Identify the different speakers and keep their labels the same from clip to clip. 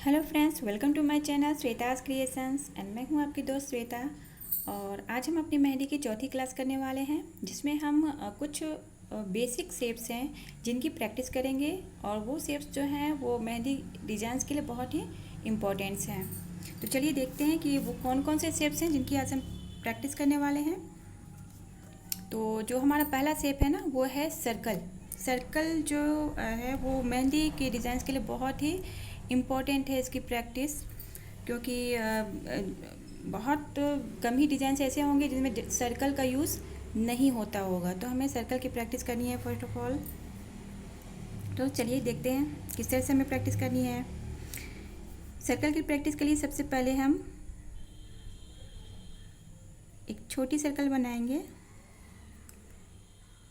Speaker 1: Hello friends, welcome to my channel Shweta's creations and मैं हूं आपकी दोस्त श्वेता। और आज हम अपनी मेहंदी की चौथी क्लास करने वाले हैं, जिसमें हम कुछ बेसिक शेप्स हैं जिनकी प्रैक्टिस करेंगे। और वो शेप्स जो हैं वो मेहंदी डिजाइंस के लिए बहुत ही इम्पोर्टेंट्स हैं। तो चलिए देखते हैं कि वो कौन कौन से शेप्स हैं जिनकी आज हम प्रैक्टिस करने वाले हैं। तो जो हमारा पहला शेप है ना, वो है सर्कल। सर्कल जो है वो मेहंदी के डिज़ाइंस के लिए बहुत ही इम्पॉर्टेंट है इसकी प्रैक्टिस, क्योंकि बहुत कम ही डिज़ाइंस ऐसे होंगे जिनमें सर्कल का यूज़ नहीं होता होगा। तो हमें सर्कल की प्रैक्टिस करनी है फर्स्ट ऑफ ऑल। तो चलिए देखते हैं किस तरह से हमें प्रैक्टिस करनी है। सर्कल की प्रैक्टिस के लिए सबसे पहले हम एक छोटी सर्कल बनाएंगे,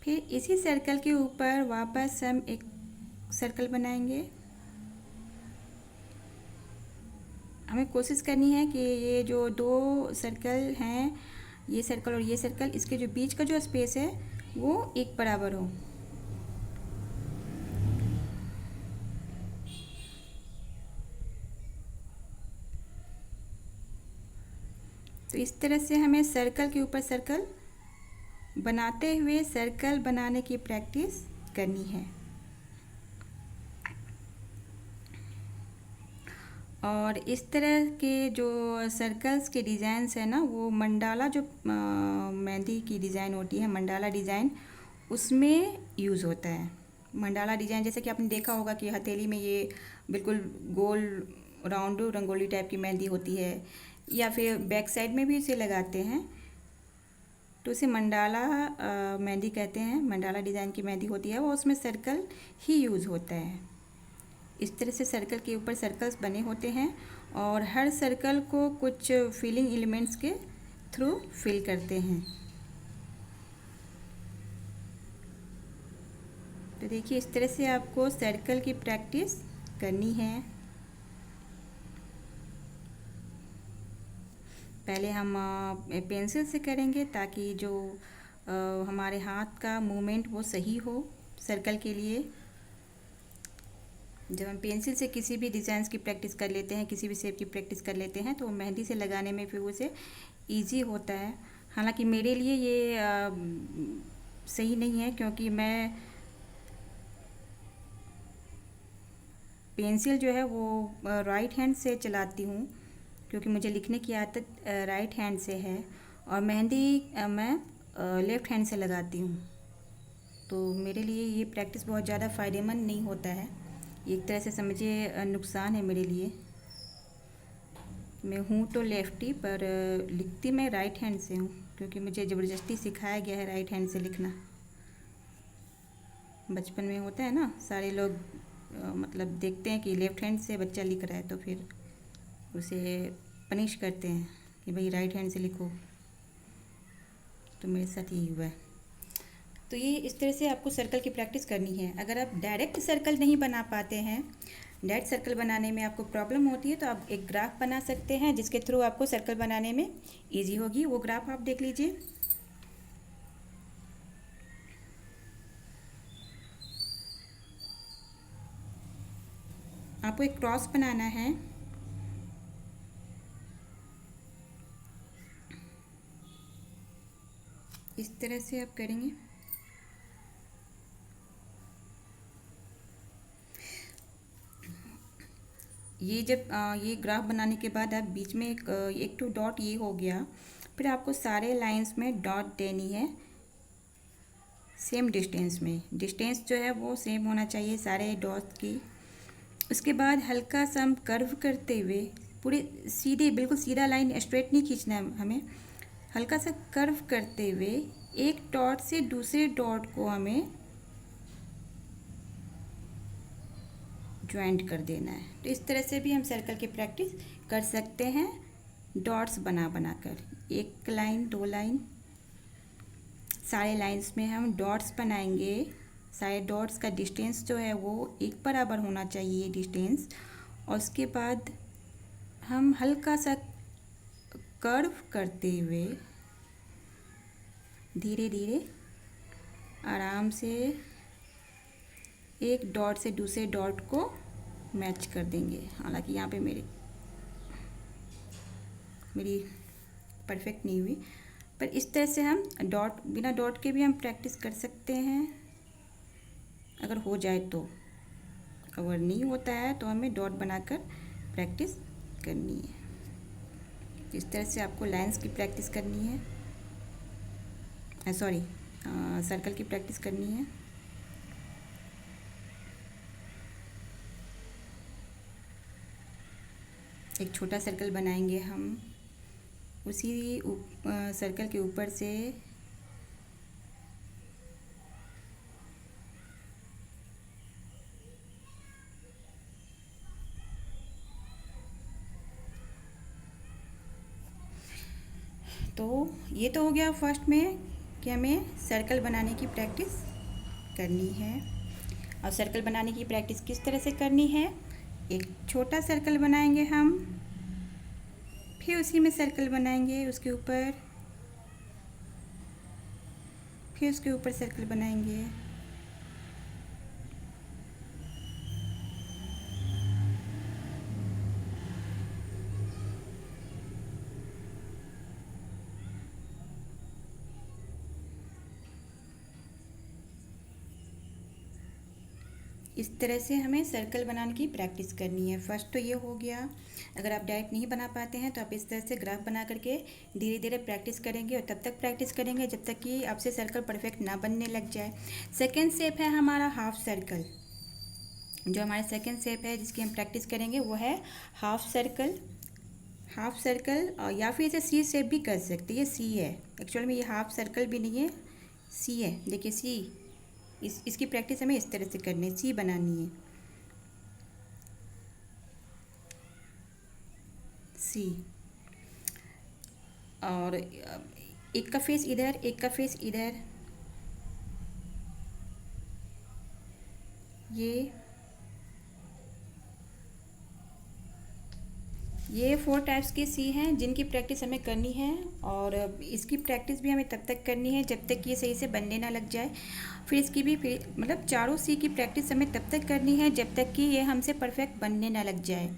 Speaker 1: फिर इसी सर्कल के ऊपर वापस हम एक सर्कल बनाएंगे। हमें कोशिश करनी है कि ये जो दो सर्कल हैं, ये सर्कल और ये सर्कल, इसके जो बीच का जो स्पेस है वो एक बराबर हो। तो इस तरह से हमें सर्कल के ऊपर सर्कल बनाते हुए सर्कल बनाने की प्रैक्टिस करनी है। और इस तरह के जो सर्कल्स के डिज़ाइंस है ना, वो मंडाला जो मेहंदी की डिज़ाइन होती है, मंडाला डिज़ाइन, उसमें यूज़ होता है। मंडाला डिज़ाइन जैसे कि आपने देखा होगा कि हथेली में ये बिल्कुल गोल राउंड रंगोली टाइप की मेहंदी होती है, या फिर बैक साइड में भी इसे लगाते हैं, तो इसे मंडाला मेहंदी कहते हैं। मंडाला डिज़ाइन की मेहंदी होती है वो, उसमें सर्कल ही यूज़ होता है। इस तरह से सर्कल के ऊपर सर्कल्स बने होते हैं और हर सर्कल को कुछ फिलिंग एलिमेंट्स के थ्रू फिल करते हैं। तो देखिए, इस तरह से आपको सर्कल की प्रैक्टिस करनी है। पहले हम पेंसिल से करेंगे ताकि जो हमारे हाथ का मूवमेंट वो सही हो सर्कल के लिए। जब हम पेंसिल से किसी भी डिज़ाइंस की प्रैक्टिस कर लेते हैं, किसी भी शेप की प्रैक्टिस कर लेते हैं, तो मेहंदी से लगाने में फिर उसे ईजी होता है। हालांकि मेरे लिए ये सही नहीं है, क्योंकि मैं पेंसिल जो है वो राइट हैंड से चलाती हूँ, क्योंकि मुझे लिखने की आदत राइट हैंड से है, और मेहंदी मैं लेफ़्ट हैंड से लगाती हूँ। तो मेरे लिए ये प्रैक्टिस बहुत ज़्यादा फ़ायदेमंद नहीं होता है। एक तरह से समझिए नुकसान है मेरे लिए। मैं हूँ तो लेफ्टी, पर लिखती मैं राइट हैंड से हूँ, क्योंकि मुझे ज़बरदस्ती सिखाया गया है राइट हैंड से लिखना। बचपन में होता है ना, सारे लोग मतलब देखते हैं कि लेफ़्ट हैंड से बच्चा लिख रहा है, तो फिर उसे पनिश करते हैं कि भाई राइट हैंड से लिखो। तो मेरे साथ यही हुआ है। तो ये इस तरह से आपको सर्कल की प्रैक्टिस करनी है। अगर आप डायरेक्ट सर्कल नहीं बना पाते हैं, डायरेक्ट सर्कल बनाने में आपको प्रॉब्लम होती है, तो आप एक ग्राफ बना सकते हैं जिसके थ्रू आपको सर्कल बनाने में ईजी होगी। वो ग्राफ आप देख लीजिए। आपको एक क्रॉस बनाना है। इस तरह से आप करेंगे। ये जब ये ग्राफ बनाने के बाद आप बीच में एक तो डॉट ये हो गया, फिर आपको सारे लाइंस में डॉट देनी है सेम डिस्टेंस में। डिस्टेंस जो है वो सेम होना चाहिए सारे डॉट्स की। उसके बाद हल्का सा हम कर्व करते हुए, पूरी सीधे बिल्कुल सीधा लाइन स्ट्रेट नहीं खींचना है हमें, हल्का सा कर्व करते हुए एक डॉट से दूसरे डॉट को हमें ज्वाइंट कर देना है। तो इस तरह से भी हम सर्कल की प्रैक्टिस कर सकते हैं, डॉट्स बना बना कर। एक लाइन, दो लाइन, सारे लाइंस में हम डॉट्स बनाएंगे। सारे डॉट्स का डिस्टेंस जो है वो एक बराबर होना चाहिए डिस्टेंस। और उसके बाद हम हल्का सा कर्व करते हुए धीरे धीरे आराम से एक डॉट से दूसरे डॉट को मैच कर देंगे। हालांकि यहाँ पे मेरी परफेक्ट नहीं हुई, पर इस तरह से हम डॉट, बिना डॉट के भी हम प्रैक्टिस कर सकते हैं अगर हो जाए तो। अगर नहीं होता है तो हमें डॉट बनाकर प्रैक्टिस करनी है। इस तरह से आपको लाइंस की प्रैक्टिस करनी है, सॉरी सर्कल की प्रैक्टिस करनी है। एक छोटा सर्कल बनाएंगे हम, उसी सर्कल के ऊपर से तो ये तो हो गया फर्स्ट में कि हमें सर्कल बनाने की प्रैक्टिस करनी है। और सर्कल बनाने की प्रैक्टिस किस तरह से करनी है, एक छोटा सर्कल बनाएंगे हम, फिर उसी में सर्कल बनाएंगे उसके ऊपर, फिर उसके ऊपर सर्कल बनाएंगे। इस तरह से हमें सर्कल बनाने की प्रैक्टिस करनी है। फर्स्ट तो ये हो गया। अगर आप डायरेक्ट नहीं बना पाते हैं तो आप इस तरह से ग्राफ बना करके धीरे धीरे प्रैक्टिस करेंगे, और तब तक प्रैक्टिस करेंगे जब तक कि आपसे सर्कल परफेक्ट ना बनने लग जाए। सेकेंड शेप है हमारा हाफ सर्कल। जो हमारा सेकेंड शेप है जिसकी हम प्रैक्टिस करेंगे वो है हाफ सर्कल। हाफ सर्कल, या फिर इसे सी शेप भी कर सकते हैं। ये सी है, एक्चुअल में ये हाफ सर्कल भी नहीं है, सी है। देखिए सी, इसकी प्रैक्टिस हमें इस तरह से करनी है, सी बनानी है, सी। और एक का फेस इधर, एक का फेस इधर, ये 4 टाइप्स की सी हैं जिनकी प्रैक्टिस हमें करनी है। और इसकी प्रैक्टिस भी हमें तब तक करनी है जब तक कि ये सही से बनने ना लग जाए। फिर इसकी भी मतलब चारों सी की प्रैक्टिस हमें तब तक करनी है जब तक कि ये हमसे परफेक्ट बनने ना लग जाए।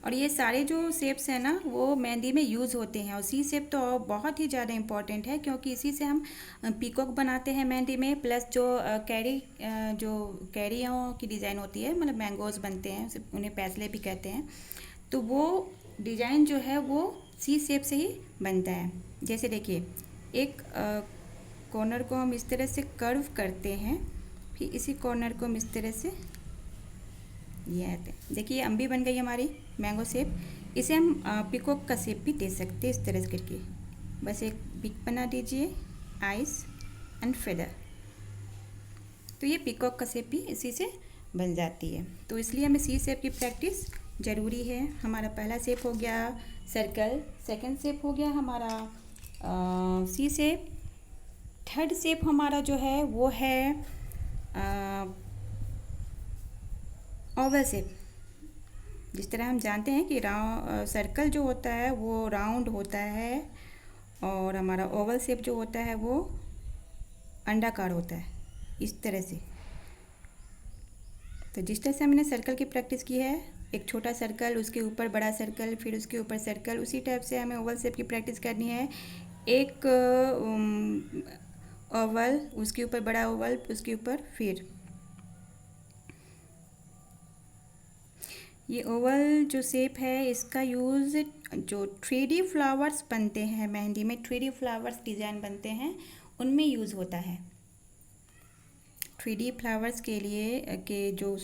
Speaker 1: और ये सारे जो शेप्स हैं ना वो मेहंदी में यूज़ होते हैं। और सी शेप तो बहुत ही ज़्यादा इम्पॉर्टेंट है, क्योंकि इसी से हम पीकॉक बनाते हैं मेहंदी में। प्लस जो कैरियों की डिज़ाइन होती है, मतलब मैंगोज़ बनते हैं, उन्हें पैसले भी कहते हैं, तो वो डिज़ाइन जो है वो सी शेप से ही बनता है। जैसे देखिए, एक कॉर्नर को हम इस तरह से कर्व करते हैं, फिर इसी कॉर्नर को हम इस तरह से ये आते हैं। देखिए अम्बी बन गई हमारी मैंगो शेप। इसे हम पिकॉक का शेप भी दे सकते हैं इस तरह से करके। बस एक बिग बना दीजिए, आइस एंड फेदर, तो ये पिकॉक का शेप भी इसी से बन जाती है। तो इसलिए हमें सी शेप की प्रैक्टिस ज़रूरी है। हमारा पहला शेप हो गया सर्कल, सेकंड शेप हो गया हमारा सी शेप, थर्ड शेप हमारा जो है वो है ओवल शेप। जिस तरह हम जानते हैं कि सर्कल जो होता है वो राउंड होता है, और हमारा ओवल शेप जो होता है वो अंडाकार होता है, इस तरह से। तो जिस तरह से हमने सर्कल की प्रैक्टिस की है, एक छोटा सर्कल, उसके ऊपर बड़ा सर्कल, फिर उसके ऊपर सर्कल, उसी टाइप से हमें ओवल शेप की प्रैक्टिस करनी है। एक ओवल, उसके ऊपर बड़ा ओवल, उसके ऊपर फिर ये ओवल जो शेप है इसका यूज़ जो 3D फ्लावर्स बनते हैं मेहंदी में, 3D फ्लावर्स डिज़ाइन बनते हैं, उनमें यूज़ होता है। 3D फ्लावर्स के लिए के जो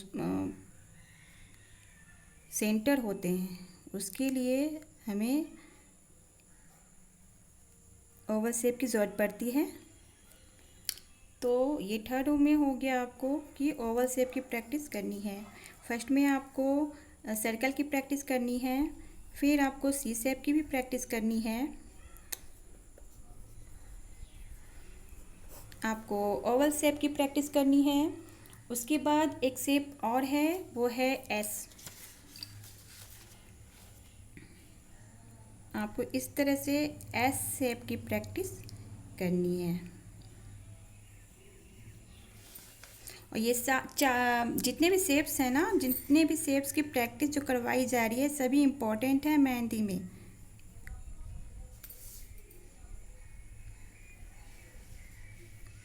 Speaker 1: सेंटर होते हैं उसके लिए हमें ओवल शेप की ज़रूरत पड़ती है। तो ये थर्ड में हो गया आपको कि ओवल शेप की प्रैक्टिस करनी है। फर्स्ट में आपको सर्कल की प्रैक्टिस करनी है, फिर आपको सी शेप की भी प्रैक्टिस करनी है, आपको ओवल शेप की प्रैक्टिस करनी है। उसके बाद एक शेप और है, वो है एस। आपको इस तरह से एस शेप की प्रैक्टिस करनी है। और ये जितने भी शेप्स हैं ना, जितने भी शेप्स की प्रैक्टिस जो करवाई जा रही है सभी इम्पोर्टेंट है मेहंदी में।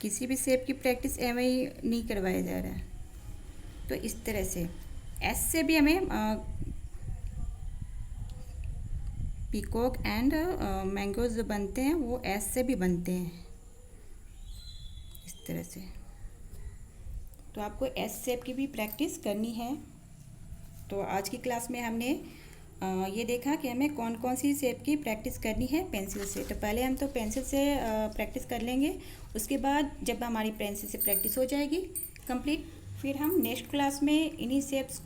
Speaker 1: किसी भी शेप की प्रैक्टिस एवं ही नहीं करवाया जा रहा है। तो इस तरह से एस से भी हमें पीकॉक एंड मैंगोज जो बनते हैं वो एस से भी बनते हैं इस तरह से। तो आपको एस शेप की भी प्रैक्टिस करनी है। तो आज की क्लास में हमने ये देखा कि हमें कौन कौन सी शेप की प्रैक्टिस करनी है पेंसिल से। तो पहले हम तो पेंसिल से प्रैक्टिस कर लेंगे, उसके बाद जब हमारी पेंसिल से प्रैक्टिस हो जाएगी कंप्लीट, फिर हम नेक्स्ट क्लास में इन्हीं शेप्स